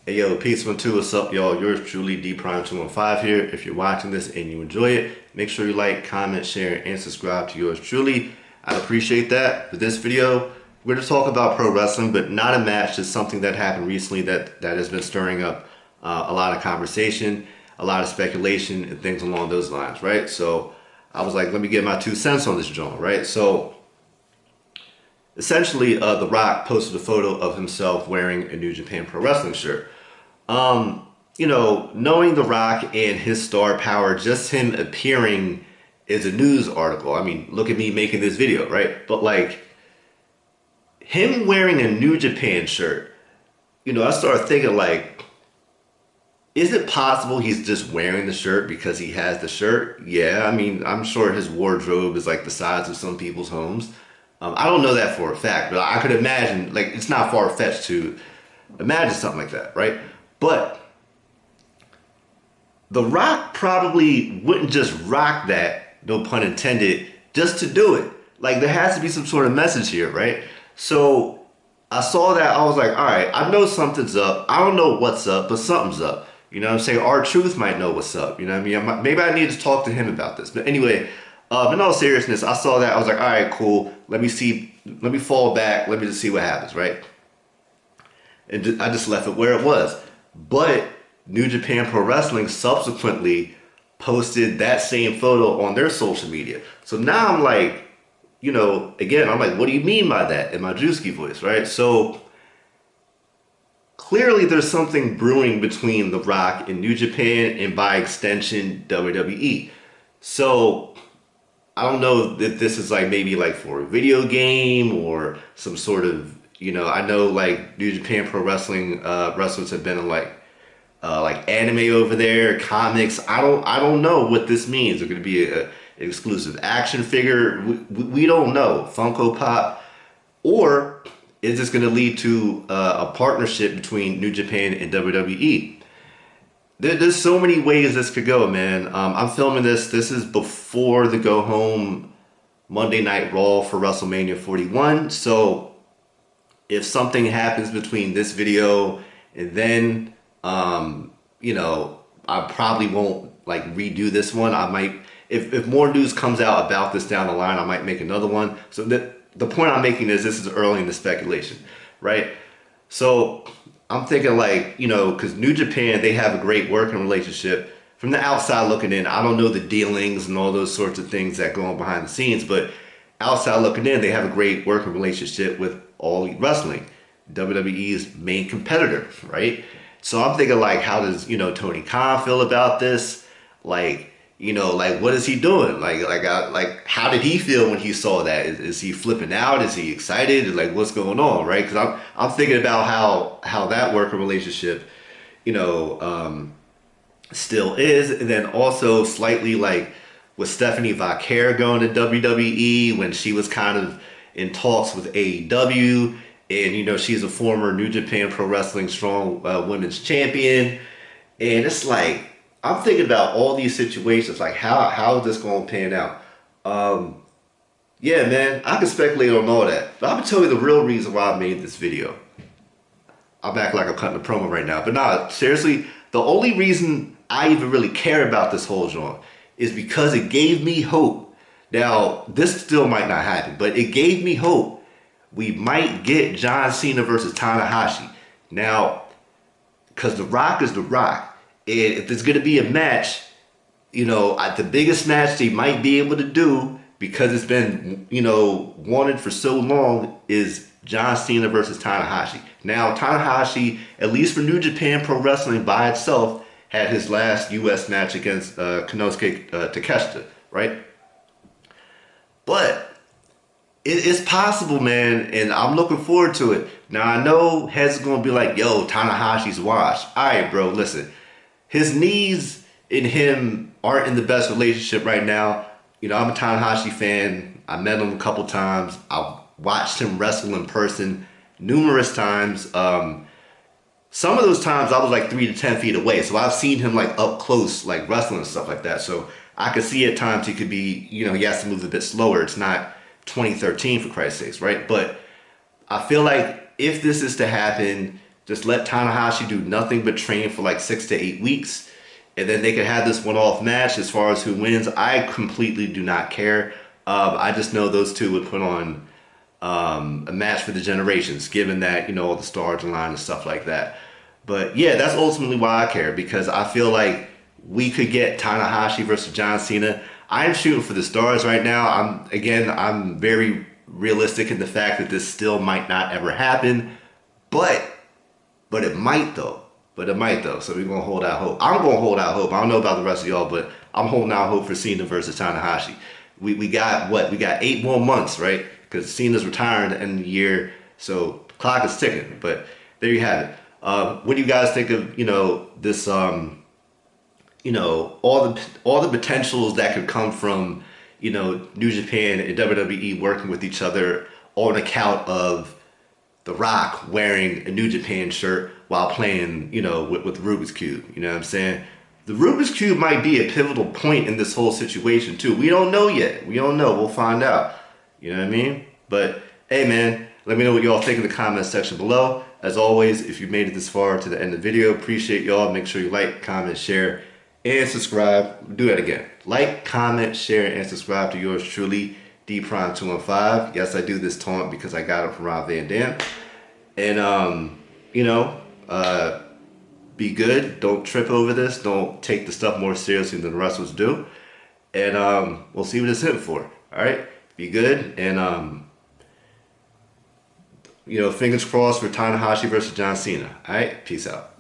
Hey yo, peace one two, what's up y'all? Yours truly D Prime 215 here. If you're watching this and you enjoy it, make sure you like, comment, share, and subscribe to yours truly. I'd appreciate that. For this video, we're going to talk about pro wrestling, but not a match. Just something that happened recently that has been stirring up a lot of conversation, a lot of speculation, and things along those lines, right? So I was like, let me get my 2 cents on this joint, right? So essentially, The Rock posted a photo of himself wearing a New Japan Pro Wrestling shirt. Knowing The Rock and his star power, just him appearing is a news article. I mean, look at me making this video, right? But like him wearing a New Japan shirt, I started thinking like, is it possible he's just wearing the shirt because he has the shirt? Yeah, I mean, I'm sure his wardrobe is like the size of some people's homes. I don't know that for a fact, but I could imagine, like, it's not far-fetched to imagine something like that, right? But The Rock probably wouldn't just rock that, no pun intended, just to do it. Like, there has to be some sort of message here, right? So I saw that, I was like, all right, I know something's up. I don't know what's up, but something's up. You know what I'm saying? R-Truth might know what's up. You know what I mean? Maybe I need to talk to him about this. But anyway, in all seriousness, I saw that. I was like, all right, cool. Let me fall back. Let me just see what happens, right? And I just left it where it was. But New Japan Pro Wrestling subsequently posted that same photo on their social media. So now I'm like, again, I'm like, what do you mean by that in my Drewski voice, right? So clearly there's something brewing between The Rock and New Japan and by extension WWE. So I don't know if this is like maybe like for a video game or some sort of, I know like New Japan Pro Wrestling wrestlers have been in like anime over there, comics. I don't know what this means. They're going to be an exclusive action figure. We don't know. Funko Pop, or is this going to lead to a partnership between New Japan and WWE? There's so many ways this could go, man. I'm filming this. This is before the go home Monday Night Raw for WrestleMania 41. So if something happens between this video and then, I probably won't like redo this one. I might, if more news comes out about this down the line, I might make another one. So the point I'm making is this is early in the speculation, right? So I'm thinking like, because New Japan, they have a great working relationship. From the outside looking in, I don't know the dealings and all those sorts of things that go on behind the scenes, but outside looking in, they have a great working relationship with All Elite Wrestling, WWE's main competitor, right? So I'm thinking like, how does, Tony Khan feel about this? Like, like what is he doing? Like how did he feel when he saw that? Is he flipping out? Is he excited? Like what's going on, right? Because I'm thinking about how that working relationship, still is, and then also slightly like with Stephanie Vaquer going to WWE when she was kind of in talks with AEW. And she's a former New Japan Pro Wrestling Strong Women's Champion, and it's like I'm thinking about all these situations, like how is this going to pan out? Yeah, man, I can speculate on all that, but I'm gonna tell you the real reason why I made this video. I'm acting like I'm cutting a promo right now, but nah, seriously, the only reason I even really care about this whole joint is because it gave me hope. Now, this still might not happen, but it gave me hope. We might get John Cena versus Tanahashi. Now, because The Rock is The Rock. And if there's going to be a match, the biggest match they might be able to do, because it's been, wanted for so long, is John Cena versus Tanahashi. Now, Tanahashi, at least for New Japan Pro Wrestling by itself, had his last U.S. match against Konosuke Takeshita, right? But it's possible, man, and I'm looking forward to it. Now, I know heads are going to be like, yo, Tanahashi's washed. All right, bro, listen. His knees and him aren't in the best relationship right now. I'm a Tanahashi fan. I met him a couple times. I've watched him wrestle in person numerous times. Some of those times I was like 3 to 10 feet away, so I've seen him like up close, like wrestling and stuff like that. So I could see at times he could be, he has to move a bit slower. It's not 2013 for Christ's sakes, right? But I feel like if this is to happen, Just let Tanahashi do nothing but train for like 6 to 8 weeks, and then they could have this one-off match. As far as who wins, I completely do not care. I just know those two would put on a match for the generations, given that, all the stars in line and stuff like that. But yeah, that's ultimately why I care, because I feel like we could get Tanahashi versus John Cena. I'm shooting for the stars right now. I'm very realistic in the fact that this still might not ever happen, but it might though. But it might though. So we're gonna hold out hope. I'm gonna hold out hope. I don't know about the rest of y'all, but I'm holding out hope for Cena versus Tanahashi. We got what? We got 8 more months, right? Because Cena's retiring at the end of the year, so the clock is ticking. But there you have it. What do you guys think of this? All the potentials that could come from New Japan and WWE working with each other on account of The Rock wearing a New Japan shirt while playing, with Rubik's Cube. You know what I'm saying? The Rubik's Cube might be a pivotal point in this whole situation too. We don't know yet. We don't know. We'll find out. You know what I mean? But hey, man, let me know what y'all think in the comments section below. As always, if you made it this far to the end of the video, appreciate y'all. Make sure you like, comment, share, and subscribe. Do that again. Like, comment, share, and subscribe to yours truly, DPrime215. Yes, I do this taunt because I got it from Rob Van Dam. And, be good. Don't trip over this. Don't take the stuff more seriously than the rest of us do. And we'll see what it's in for. All right? Be good. And, fingers crossed for Tanahashi versus John Cena. All right? Peace out.